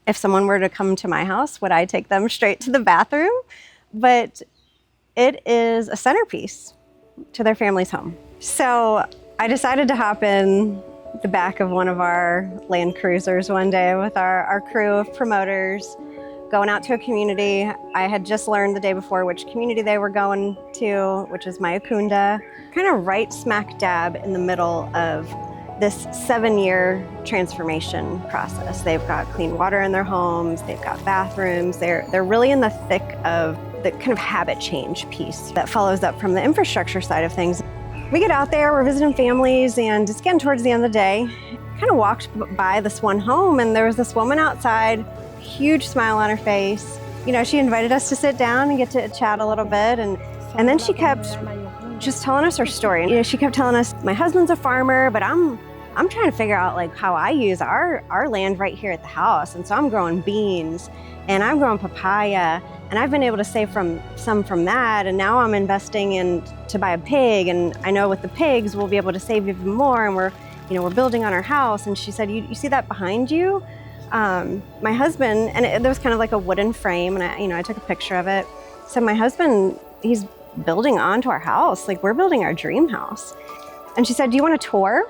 If someone were to come to my house, would I take them straight to the bathroom? But it is a centerpiece to their family's home. So I decided to hop in the back of one of our Land Cruisers one day with our crew of promoters, going out to a community. I had just learned the day before which community they were going to, which is Mayakunda, kind of right smack dab in the middle of this 7-year transformation process. They've got clean water in their homes, they've got bathrooms, they're really in the thick of the kind of habit change piece that follows up from the infrastructure side of things. We get out there, we're visiting families, and it's getting towards the end of the day. Kind of walked by this one home, and there was this woman outside, huge smile on her face. You know, she invited us to sit down and get to chat a little bit, and then she kept just telling us her story. You know, she kept telling us, my husband's a farmer, but I'm trying to figure out like how I use our land right here at the house. And so I'm growing beans and I'm growing papaya, and I've been able to save some from that. And now I'm investing in to buy a pig. And I know with the pigs, we'll be able to save even more. And we're building on our house. And she said, you see that behind you? My husband, and there was kind of like a wooden frame, and I took a picture of it. So my husband, he's building onto our house. Like, we're building our dream house. And she said, do you want a tour?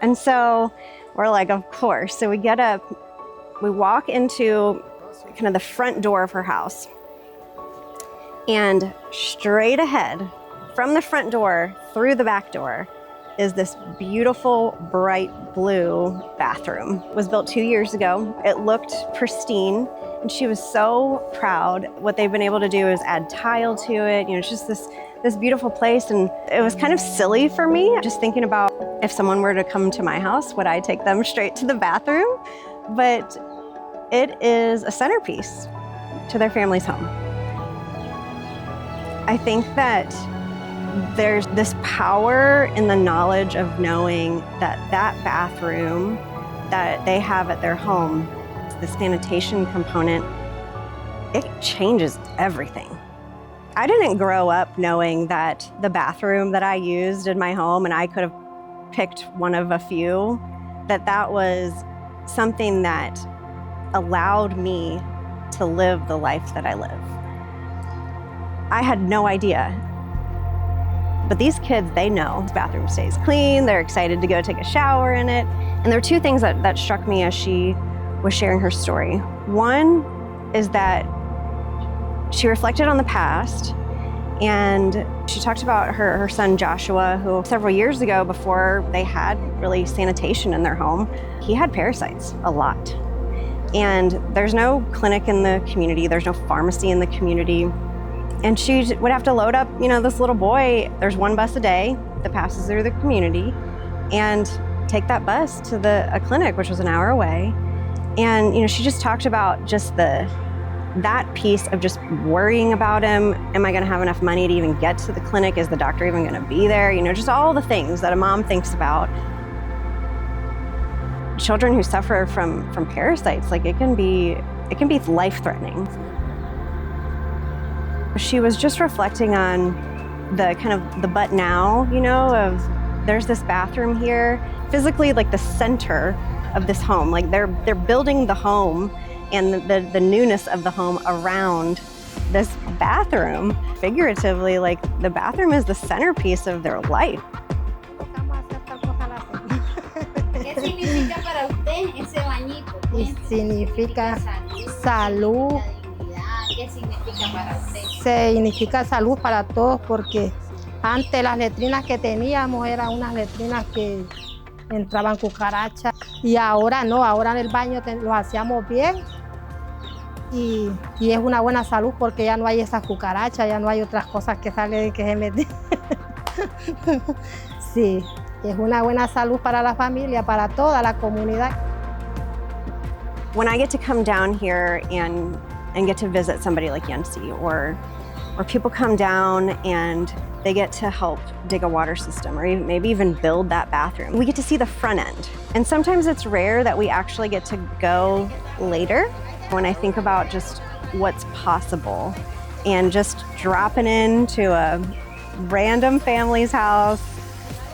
And so we're like, of course. So we get up, we walk into kind of the front door of her house, and straight ahead from the front door through the back door is this beautiful bright blue bathroom. It was built 2 years ago. It looked pristine, and she was so proud. What they've been able to do is add tile to it. It's just this beautiful place. And it was kind of silly for me just thinking about if someone were to come to my house, would I take them straight to the bathroom? But it is a centerpiece to their family's home. I think that there's this power in the knowledge of knowing that bathroom that they have at their home, the sanitation component, it changes everything. I didn't grow up knowing that the bathroom that I used in my home, and I could have picked one of a few, that was something that allowed me to live the life that I live. I had no idea. But these kids, they know this bathroom stays clean, they're excited to go take a shower in it. And there were two things that struck me as she was sharing her story. One is that she reflected on the past, and she talked about her son Joshua, who several years ago, before they had really sanitation in their home, he had parasites a lot. And there's no clinic in the community, there's no pharmacy in the community. And she would have to load up, this little boy. There's one bus a day that passes through the community, and take that bus to a clinic, which was an hour away. And, she just talked about just that piece of just worrying about him. Am I going to have enough money to even get to the clinic? Is the doctor even going to be there? Just all the things that a mom thinks about. Children who suffer from parasites, like it can be life-threatening. She was just reflecting on the kind of the but now, of there's this bathroom here, physically like the center of this home. Like they're building the home and the newness of the home around this bathroom. Figuratively, like the bathroom is the centerpiece of their life. ¿Qué significa para usted ese bañito? Significa salud. ¿Qué significa para usted? Significa salud para todos, porque antes las letrinas que teníamos eran unas letrinas que entraban cucarachas, y ahora no, ahora en el baño lo hacíamos bien, y es una buena salud porque ya no hay esas cucarachas, ya no hay otras cosas que salen que se meten. Sí, es una buena salud para la familia, para toda la comunidad. When I get to come down here and get to visit somebody like Yancy, or people come down and they get to help dig a water system, or maybe even build that bathroom, we get to see the front end. And sometimes it's rare that we actually get to go later. When I think about just what's possible and just dropping into a random family's house,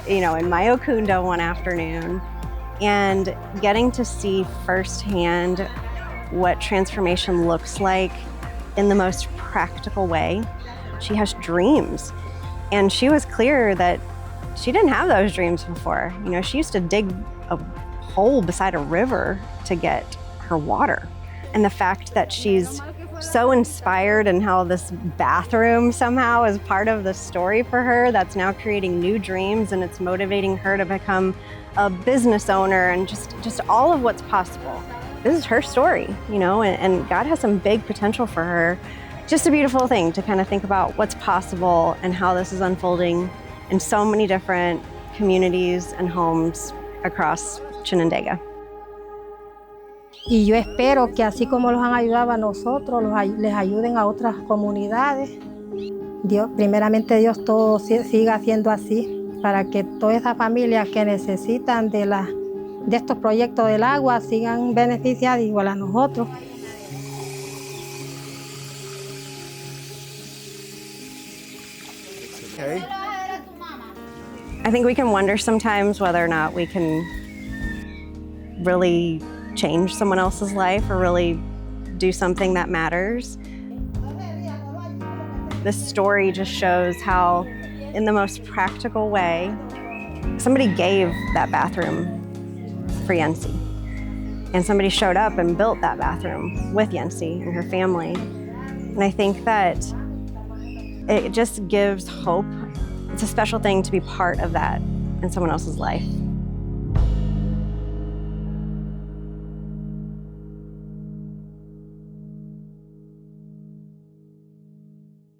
in Mayakunda one afternoon, and getting to see firsthand what transformation looks like in the most practical way. She has dreams, and she was clear that she didn't have those dreams before. You know, she used to dig a hole beside a river to get her water. And the fact that she's so inspired and how this bathroom somehow is part of the story for her, that's now creating new dreams, and it's motivating her to become a business owner, and just all of what's possible. This is her story, you know, and God has some big potential for her. Just a beautiful thing to kind of think about what's possible and how this is unfolding in so many different communities and homes across Chinandega. Y yo espero que así como los han ayudado a nosotros, les ayuden a otras comunidades. Primeramente Dios todo siga siendo así, para que todas esas familias que necesitan de estos proyectos del agua sigan beneficiadas igual a nosotros. Okay. I think we can wonder sometimes whether or not we can really change someone else's life or really do something that matters. This story just shows how, in the most practical way, somebody gave that bathroom for Yancy. And somebody showed up and built that bathroom with Yancy and her family. And I think that it just gives hope. It's a special thing to be part of that in someone else's life.